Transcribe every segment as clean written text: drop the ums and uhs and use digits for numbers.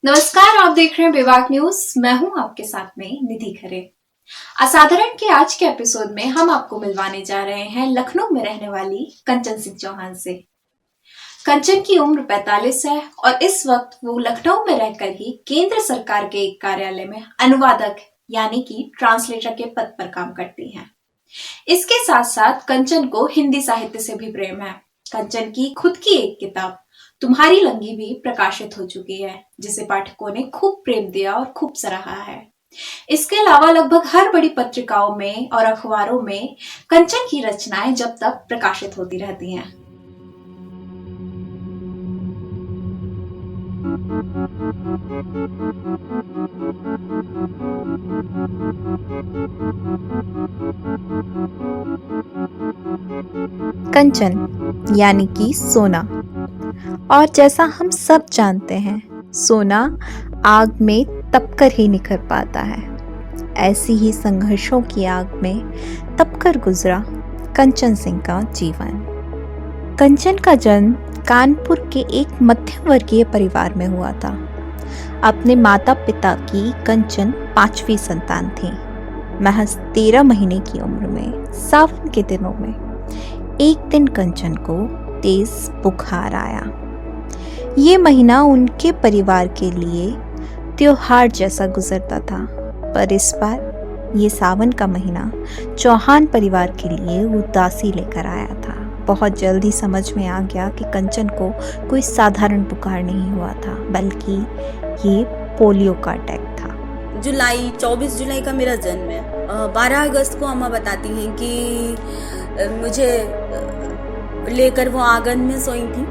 नमस्कार, आप देख रहे हैं विवाद न्यूज। मैं हूं आपके साथ में निधि खरे। असाधारण के आज के एपिसोड में हम आपको मिलवाने जा रहे हैं लखनऊ में रहने वाली कंचन सिंह चौहान से। कंचन की उम्र 45 है और इस वक्त वो लखनऊ में रहकर ही केंद्र सरकार के एक कार्यालय में अनुवादक यानी कि ट्रांसलेटर के पद पर काम करती हैं। इसके साथ साथ कंचन को हिंदी साहित्य से भी प्रेम है। कंचन की खुद की एक किताब तुम्हारी लंगी भी प्रकाशित हो चुकी है, जिसे पाठकों ने खूब प्रेम दिया और खूब सराहा है। इसके अलावा लगभग हर बड़ी पत्रिकाओं में और अखबारों में कंचन की रचनाएं जब तक प्रकाशित होती रहती हैं। कंचन यानी कि सोना। और जैसा हम सब जानते हैं, सोना आग में तपकर ही निखर पाता है। ऐसी ही संघर्षों की आग में तपकर गुजरा कंचन सिंह का जीवन। कंचन का जन्म कानपुर के एक मध्यम वर्गीय परिवार में हुआ था। अपने माता पिता की कंचन 5वीं संतान थी। महज 13 महीने की उम्र में सावन के दिनों में एक दिन कंचन को तेज बुखार आया। ये महीना उनके परिवार के लिए त्योहार जैसा गुजरता था, पर इस बार ये सावन का महीना चौहान परिवार के लिए उदासी लेकर आया था। बहुत जल्द ही समझ में आ गया कि कंचन को कोई साधारण बुखार नहीं हुआ था, बल्कि ये पोलियो का अटैक था। 24 जुलाई का मेरा जन्म है। 12 अगस्त को अम्मा बताती हैं कि मुझे लेकर वो आंगन में सोई थी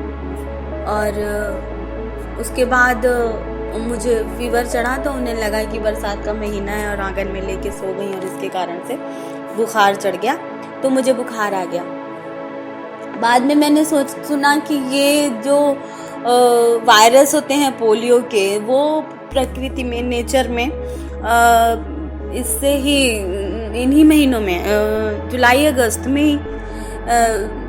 और उसके बाद मुझे फीवर चढ़ा, तो उन्हें लगा कि बरसात का महीना है और आंगन में लेके सो गई और इसके कारण से बुखार चढ़ गया, तो मुझे बुखार आ गया। बाद में मैंने सुना कि ये जो वायरस होते हैं पोलियो के, वो प्रकृति में, नेचर में इससे ही इन्हीं महीनों में जुलाई अगस्त में ही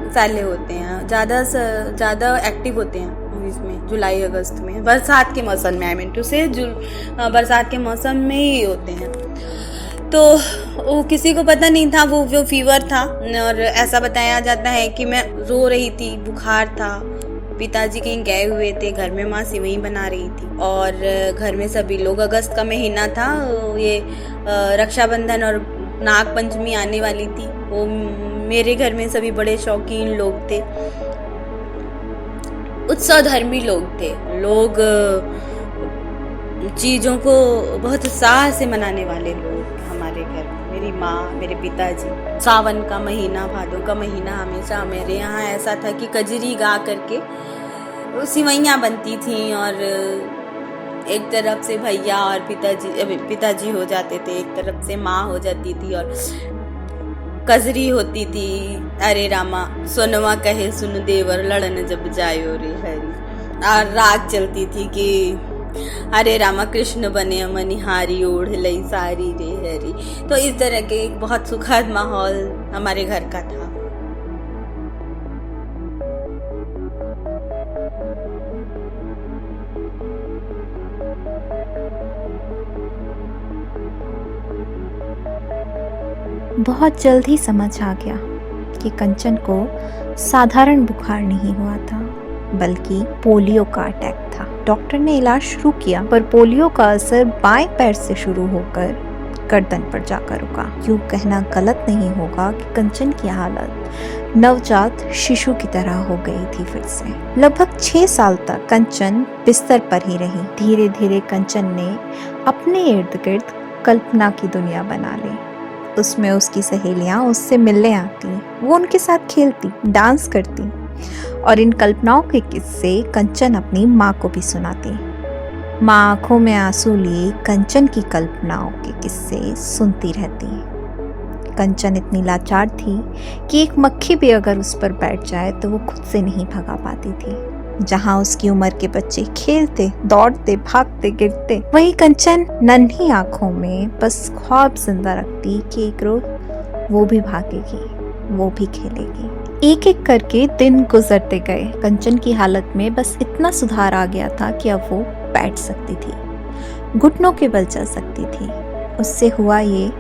फैले होते हैं, ज़्यादा एक्टिव होते हैं इसमें जुलाई अगस्त में, बरसात के मौसम में। आई मीन टू से बरसात के मौसम में ही होते हैं। तो वो किसी को पता नहीं था वो जो फीवर था, और ऐसा बताया जाता है कि मैं रो रही थी, बुखार था, पिताजी कहीं गए हुए थे, घर में माँ सिवई बना रही थी और घर में सभी लोग, अगस्त का महीना था, ये रक्षाबंधन और नाग पंचमी आने वाली थी। वो मेरे घर में सभी बड़े शौकीन लोग थे, उत्साह धर्मी लोग थे। लोग चीज़ों को बहुत उत्साह से मनाने वाले लोग हमारे घर में। मेरी माँ, मेरे पिताजी। सावन का महीना, भादों का महीना हमेशा मेरे यहाँ ऐसा था कि कजरी गा करके सिवैयाँ बनती थी और एक तरफ से भैया और पिताजी हो जाते थे, एक तरफ से माँ हो जाती थी और कजरी होती थी। अरे रामा सोनवा कहे सुन देवर, लड़न जब जायो रे हरी। और राग चलती थी कि हरे रामा कृष्ण बने मनिहारी, ओढ़ लई सारी रे हरी। तो इस तरह के एक बहुत सुखद माहौल हमारे घर का था। बहुत जल्द ही समझ आ गया कि कंचन को साधारण बुखार नहीं हुआ था, बल्कि पोलियो का अटैक था। डॉक्टर ने इलाज शुरू किया, पर पोलियो का असर बाएं पैर से शुरू होकर गर्दन पर जाकर रुका। यूं कहना गलत नहीं होगा कि कंचन की हालत नवजात शिशु की तरह हो गई थी फिर से। लगभग 6 साल तक कंचन बिस्तर पर ही रही। धीरे धीरे कंचन ने अपने इर्द गिर्द कल्पना की दुनिया बना ली। उसमें उसकी सहेलियां उससे मिलने आती, वो उनके साथ खेलती, डांस करती और इन कल्पनाओं के किस्से कंचन अपनी माँ को भी सुनाती। माँ आंखों में आंसू लिए कंचन की कल्पनाओं के किस्से सुनती रहती। कंचन इतनी लाचार थी कि एक मक्खी भी अगर उस पर बैठ जाए तो वो खुद से नहीं भगा पाती थी। जहाँ उसकी उम्र के बच्चे खेलते, दौड़ते, भागते, गिरते, वहीं कंचन नन्ही आंखों में बस ख्वाब जिंदा रखती कि एक रोज वो भी भागेगी, वो भी खेलेगी। एक एक करके दिन गुजरते गए। कंचन की हालत में बस इतना सुधार आ गया था कि अब वो बैठ सकती थी, घुटनों के बल चल सकती थी। उससे हुआ ये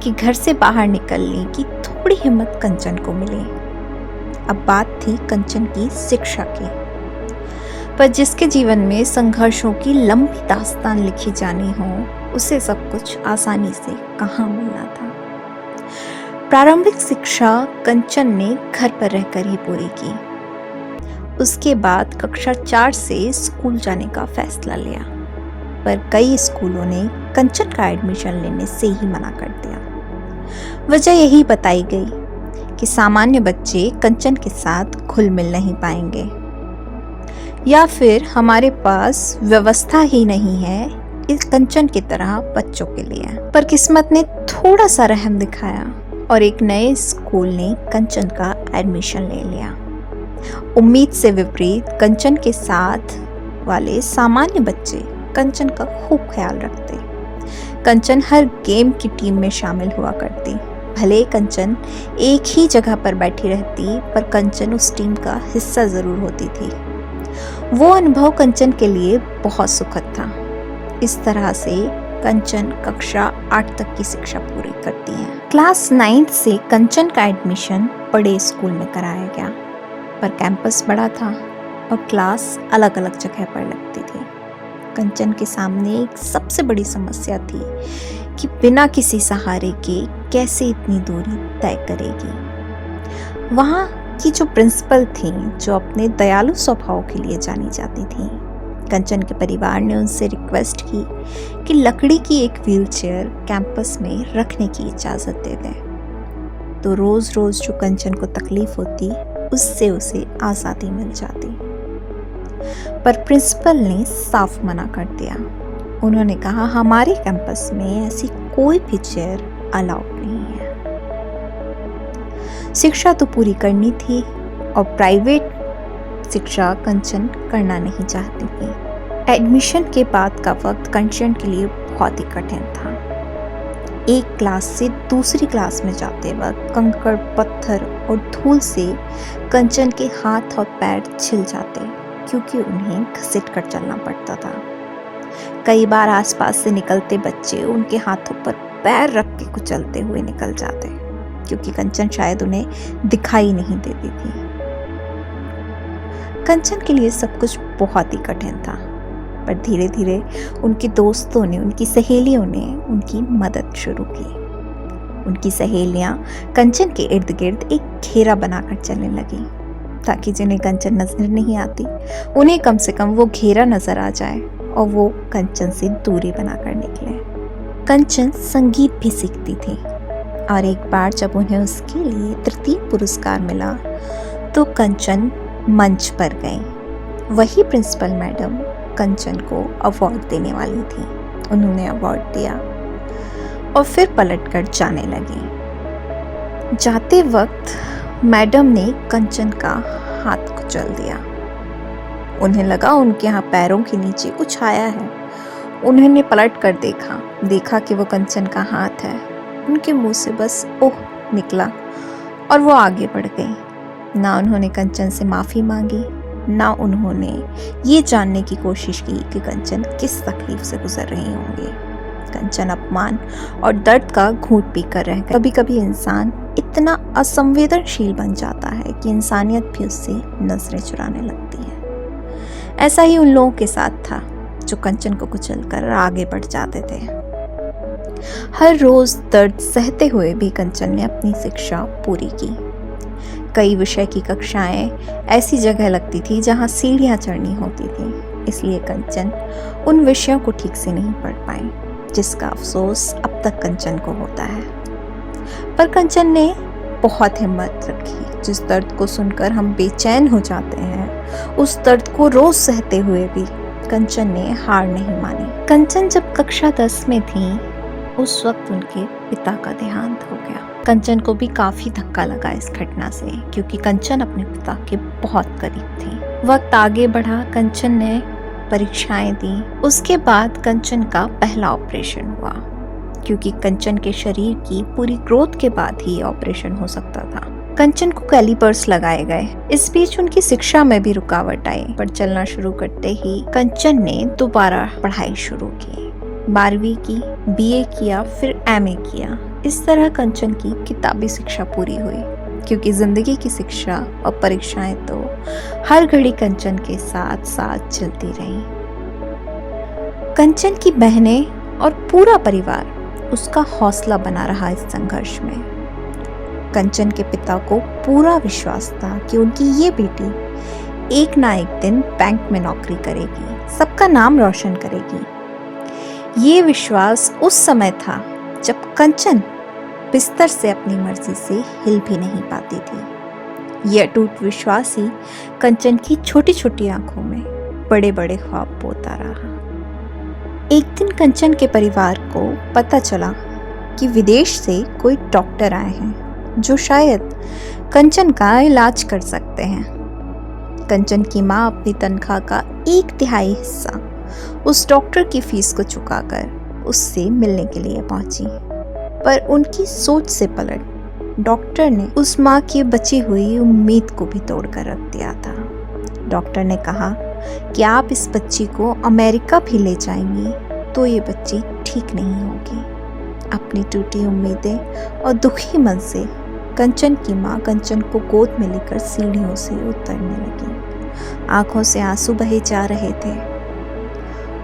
कि घर से बाहर निकलने की थोड़ी हिम्मत कंचन को मिली। अब बात थी कंचन की शिक्षा की, पर जिसके जीवन में संघर्षों की लंबी दास्तान लिखी जानी हो, उसे सब कुछ आसानी से कहाँ मिलना था। प्रारंभिक शिक्षा कंचन ने घर पर रहकर ही पूरी की। उसके बाद कक्षा 4 से स्कूल जाने का फैसला लिया, पर कई स्कूलों ने कंचन का एडमिशन लेने से ही मना कर दिया। वजह यही बताई गई कि सामान्य बच्चे कंचन के साथ घुल मिल नहीं पाएंगे, या फिर हमारे पास व्यवस्था ही नहीं है इस कंचन की तरह बच्चों के लिए। पर किस्मत ने थोड़ा सा रहम दिखाया और एक नए स्कूल ने कंचन का एडमिशन ले लिया। उम्मीद से विपरीत कंचन के साथ वाले सामान्य बच्चे कंचन का खूब ख्याल रखते। कंचन हर गेम की टीम में शामिल हुआ करती। भले कंचन एक ही जगह पर बैठी रहती, पर कंचन उस टीम का हिस्सा जरूर होती थी। वो अनुभव कंचन के लिए बहुत सुखद था। इस तरह से कंचन कक्षा 8 तक की शिक्षा पूरी करती है। क्लास 9 से कंचन का एडमिशन बड़े स्कूल में कराया गया, पर कैंपस बड़ा था और क्लास अलग अलग जगह पर लगती थी। कंचन के सामने एक सबसे बड़ी समस्या थी कि बिना किसी सहारे के कैसे इतनी दूरी तय करेगी। वहाँ की जो प्रिंसिपल थी, जो अपने दयालु स्वभाव के लिए जानी जाती थी, कंचन के परिवार ने उनसे रिक्वेस्ट की कि लकड़ी की एक व्हीलचेयर कैंपस में रखने की इजाज़त दे दें। तो रोज़ रोज़ जो कंचन को तकलीफ होती, उससे उसे आज़ादी मिल जाती। पर प्रिंसिपल ने साफ मना कर दिया। उन्होंने कहा, हमारे कैंपस में ऐसी कोई भी चेयर अलाउड नहीं है। शिक्षा तो पूरी करनी थी और प्राइवेट शिक्षा कंचन करना नहीं चाहती थी। एडमिशन के बाद का वक्त कंचन के लिए बहुत ही कठिन था। एक क्लास से दूसरी क्लास में जाते वक्त कंकड़, पत्थर और धूल से कंचन के हाथ और पैर छिल जाते, क्योंकि उन्हें घसीट कर चलना पड़ता था। कई बार आसपास से निकलते बच्चे उनके हाथों पर पैर रख के कुचलते हुए निकल जाते, क्योंकि कंचन शायद उन्हें दिखाई नहीं देती थी। कंचन के लिए सब कुछ बहुत ही कठिन था, पर धीरे धीरे उनके दोस्तों ने, उनकी सहेलियों ने उनकी मदद शुरू की। उनकी सहेलियां कंचन के इर्द गिर्द एक घेरा बनाकर चलने लगी, ताकि जिन्हें कंचन नजर नहीं आती, उन्हें कम से कम वो घेरा नजर आ जाए और वो कंचन से दूरी बनाकर निकले। कंचन संगीत भी सीखती थी, और एक बार जब उन्हें उसके लिए तृतीय पुरस्कार मिला, तो कंचन मंच पर गई। वही प्रिंसिपल मैडम कंचन को अवार्ड देने वाली थी। उन्होंने अवार्ड दिया और फिर पलटकर जाने लगी। जाते वक्त मैडम ने कंचन का हाथ कुचल दिया। उन्हें लगा उनके यहाँ पैरों के नीचे कुछ आया है। उन्होंने पलट कर देखा कि वो कंचन का हाथ है। उनके मुंह से बस ओह निकला और वो आगे बढ़ गई। ना उन्होंने कंचन से माफ़ी मांगी, ना उन्होंने ये जानने की कोशिश की कि कंचन किस तकलीफ से गुजर रही होंगी। कंचन अपमान और दर्द का घूंट पीकर रह गई। कभी कभी इंसान इतना असंवेदनशील बन जाता है कि इंसानियत भी उससे नजरें चुराने लगती है। ऐसा ही उन लोगों के साथ था जो कंचन को कुचलकर आगे बढ़ जाते थे। हर रोज दर्द सहते हुए भी कंचन ने अपनी शिक्षा पूरी की। कई विषय की कक्षाएं ऐसी जगह लगती थी जहां सीढ़ियां चढ़नी होती थी, इसलिए कंचन उन विषयों को ठीक से नहीं पढ़ पाई, जिसका अफसोस अब तक कंचन को होता है। पर कंचन ने बहुत हिम्मत रखी। जिस दर्द को सुनकर हम बेचैन हो जाते हैं, उस दर्द को रोज सहते हुए भी कंचन ने हार नहीं मानी। कंचन जब कक्षा 10 में थी, उस वक्त उनके पिता का देहांत हो गया। कंचन को भी काफी धक्का लगा इस घटना से, क्योंकि कंचन अपने पिता के बहुत करीब थी। वक्त आगे बढ़ा, कंचन ने परीक्षाएं दी। उसके बाद कंचन का पहला ऑपरेशन हुआ, क्योंकि कंचन के शरीर की पूरी ग्रोथ के बाद ही ऑपरेशन हो सकता था। कंचन को कैलिपर्स लगाए गए। इस बीच उनकी शिक्षा में भी रुकावट आई, पर चलना शुरू करते ही कंचन ने दोबारा पढ़ाई शुरू की। 12वीं की, बीए किया, फिर एमए किया। इस तरह कंचन की किताबी शिक्षा पूरी हुई, क्योंकि जिंदगी की शिक्षा और परीक्षाएं तो हर घड़ी कंचन के साथ साथ चलती रही। कंचन की बहनें और पूरा परिवार उसका हौसला बना रहा इस संघर्ष में। कंचन के पिता को पूरा विश्वास था कि उनकी ये बेटी एक ना एक दिन बैंक में नौकरी करेगी, सबका नाम रोशन करेगी। ये विश्वास उस समय था जब कंचन बिस्तर से अपनी मर्जी से हिल भी नहीं पाती थी। यह अटूट विश्वास ही कंचन की छोटी छोटी आंखों में बड़े बड़े ख्वाब बोता रहा। एक दिन कंचन के परिवार को पता चला कि विदेश से कोई डॉक्टर आए हैं जो शायद कंचन का इलाज कर सकते हैं। कंचन की माँ अपनी तनख्वाह का 1/3 हिस्सा उस डॉक्टर की फीस को चुकाकर उससे मिलने के लिए पहुंची, पर उनकी सोच से पलट डॉक्टर ने उस माँ की बची हुई उम्मीद को भी तोड़कर रख दिया था। डॉक्टर ने कहा कि आप इस बच्ची को अमेरिका भी ले जाएंगी तो ये बच्ची ठीक नहीं होगी। अपनी टूटी उम्मीदें और दुखी मन से कंचन की माँ कंचन को गोद में लेकर सीढ़ियों से उतरने लगी। आंखों से आंसू बहे जा रहे थे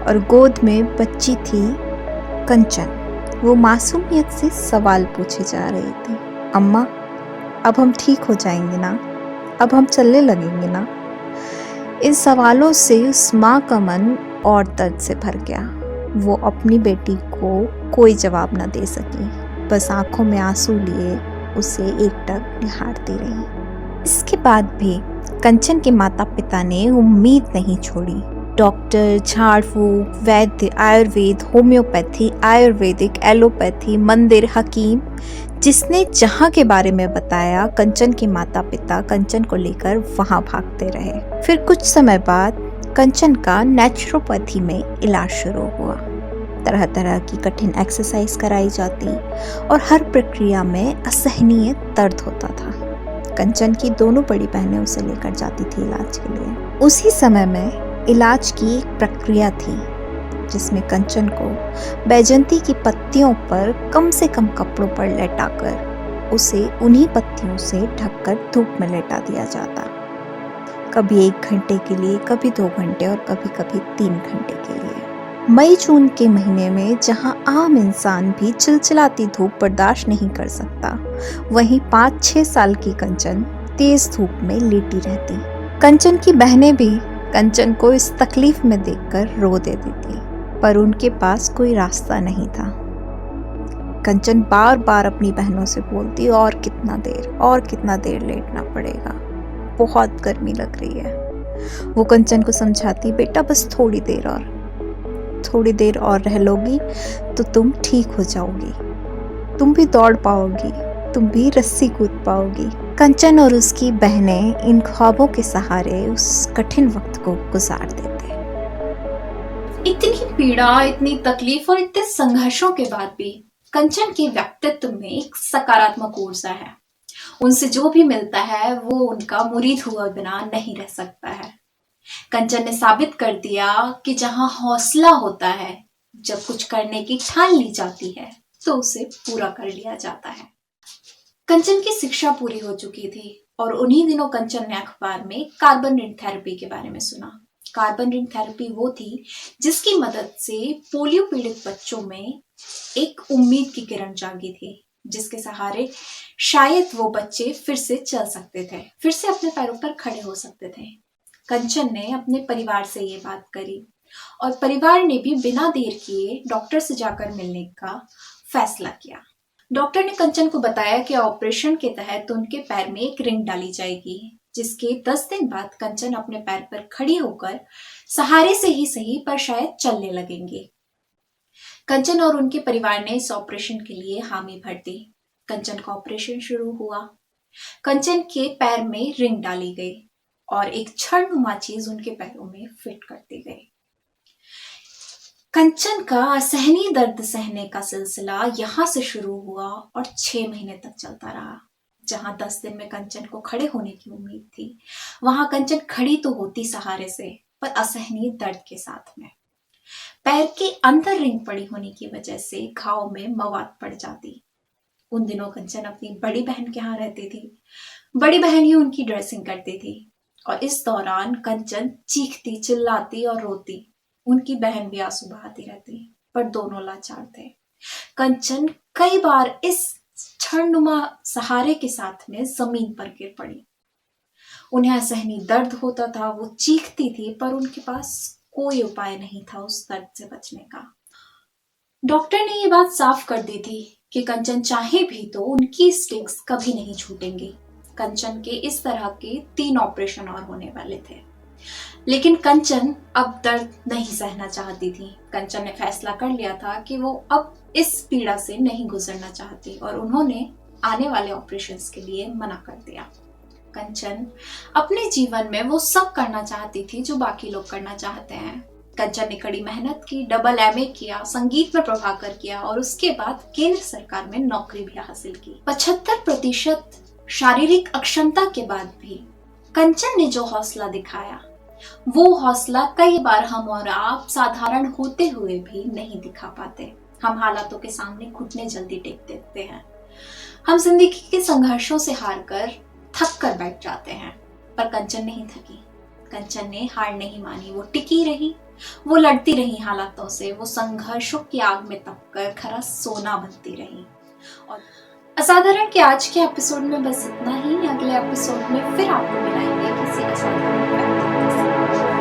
और गोद में बच्ची थी कंचन। वो मासूमियत से सवाल पूछे जा रहे थे, अम्मा अब हम ठीक हो जाएंगे ना? अब हम चलने लगेंगे ना? इन सवालों से उस माँ का मन और दर्द से भर गया। वो अपनी बेटी को कोई जवाब न दे सकी, बस आंखों में आंसू लिए उसे एकटक निहारती रही। इसके बाद भी कंचन के माता पिता ने उम्मीद नहीं छोड़ी। डॉक्टर, झाड़ फूक, वैद्य, आयुर्वेद, होम्योपैथी, आयुर्वेदिक, एलोपैथी, मंदिर, हकीम, जिसने जहाँ के बारे में बताया, कंचन के माता पिता कंचन को लेकर वहाँ भागते रहे। फिर कुछ समय बाद कंचन का नेचुरोपैथी में इलाज शुरू हुआ। तरह तरह की कठिन एक्सरसाइज कराई जाती और हर प्रक्रिया में असहनीय दर्द होता था। कंचन की दोनों बड़ी बहनें उसे लेकर जाती थी इलाज के लिए। उसी समय में इलाज की एक प्रक्रिया थी जिसमें कंचन को बैजंती की पत्तियों पर कम से कम कपड़ों पर लेटाकर उसे उन्हीं पत्तियों से ढककर धूप में लेटा दिया जाता। कभी 1 घंटे के लिए, कभी 2 घंटे और कभी कभी 3 घंटे के लिए। मई जून के महीने में जहां आम इंसान भी चिलचिलाती धूप बर्दाश्त नहीं कर सकता, वहीं 5-6 साल की कंचन तेज धूप में लेटी रहती। कंचन की बहनें भी कंचन को इस तकलीफ में देखकर रो देती थी, पर उनके पास कोई रास्ता नहीं था। कंचन बार बार अपनी बहनों से बोलती, और कितना देर लेटना पड़ेगा, बहुत गर्मी लग रही है। वो कंचन को समझाती, बेटा बस थोड़ी देर और रह लोगी तो तुम ठीक हो जाओगी, तुम भी दौड़ पाओगी, तुम भी रस्सी कूद पाओगी। कंचन और उसकी बहनें इन ख्वाबों के सहारे उस कठिन वक्त को गुजार देते। इतनी पीड़ा, इतनी तकलीफ और इतने संघर्षों के बाद भी कंचन के व्यक्तित्व में एक सकारात्मक ऊर्जा है। उनसे जो भी मिलता है वो उनका मुरीद हुआ बिना नहीं रह सकता है। कंचन ने साबित कर दिया कि जहां हौसला होता है, जब कुछ करने की ठान ली जाती है तो उसे पूरा कर लिया जाता है। कंचन की शिक्षा पूरी हो चुकी थी और उन्हीं दिनों कंचन ने अखबार में कार्बन रिंग थेरेपी के बारे में सुना। कार्बन रिंग थेरेपी वो थी जिसकी मदद से पोलियो पीड़ित बच्चों में एक उम्मीद की किरण जागी थी, जिसके सहारे शायद वो बच्चे फिर से चल सकते थे, फिर से अपने पैरों पर खड़े हो सकते थे। कंचन ने अपने परिवार से ये बात करी और परिवार ने भी बिना देर किए डॉक्टर से जाकर मिलने का फैसला किया। डॉक्टर ने कंचन को बताया कि ऑपरेशन के तहत उनके पैर में एक रिंग डाली जाएगी, जिसके 10 दिन बाद कंचन अपने पैर पर खड़ी होकर सहारे से ही सही पर शायद चलने लगेंगे। कंचन और उनके परिवार ने इस ऑपरेशन के लिए हामी भर दी। कंचन का ऑपरेशन शुरू हुआ। कंचन के पैर में रिंग डाली गई और एक छड़नुमा चीज उनके पैरों में फिट कर दी गई। कंचन का असहनीय दर्द सहने का सिलसिला यहां से शुरू हुआ और 6 महीने तक चलता रहा। जहां 10 दिन में कंचन को खड़े होने की उम्मीद थी, वहां कंचन खड़ी तो होती सहारे से, पर असहनीय दर्द के साथ में। पैर के अंदर रिंग पड़ी होने की वजह से घाव में मवाद पड़ जाती। उन दिनों कंचन अपनी बड़ी बहन के यहाँ रहती थी। बड़ी बहन ही उनकी ड्रेसिंग करती थी और इस दौरान कंचन चीखती, चिल्लाती और रोती। उनकी बहन भी आंसू बहाती रहती, पर दोनों लाचार थे। कंचन कई बार इस क्षणनुमा सहारे के साथ में जमीन पर गिर पड़ी। उन्हें असहनीय दर्द होता था, वो चीखती थी, पर उनके पास कोई उपाय नहीं था उस दर्द से बचने का। डॉक्टर ने ये बात साफ कर दी थी कि कंचन चाहे भी तो उनकी स्टिंग्स कभी नहीं छूटेंगी। कंचन के इस तरह के 3 ऑपरेशन और होने वाले थे, लेकिन कंचन अब दर्द नहीं सहना चाहती थी। कंचन ने फैसला कर लिया था कि वो अब इस पीड़ा से नहीं गुजरना चाहती और उन्होंने आने वाले ऑपरेशंस के लिए मना कर दिया। कंचन अपने जीवन में वो सब करना चाहती थी जो बाकी लोग करना चाहते हैं। कंचन ने कड़ी मेहनत की, डबल MA किया, संगीत में प्रभाकर किया और उसके बाद केंद्र सरकार में नौकरी भी हासिल की। 75% शारीरिक अक्षमता के बाद भी कंचन ने जो हौसला दिखाया, वो हौसला कई बार हम और आप साधारण होते हुए भी नहीं दिखा पाते। हम हालातों के सामने घुटने जल्दी टेक देते हैं। हम जिंदगी के संघर्षों से हार कर थक कर बैठ जाते हैं, पर कंचन नहीं थकी। कंचन ने हार नहीं मानी, वो टिकी रही, वो लड़ती रही हालातों से, वो संघर्षों की आग में तपकर खरा सोना बनती रही। और असाधारण के आज के एपिसोड में बस इतना ही। अगले एपिसोड में फिर आपको मिलाएंगे किसी असाधारण व्यक्ति के साथ।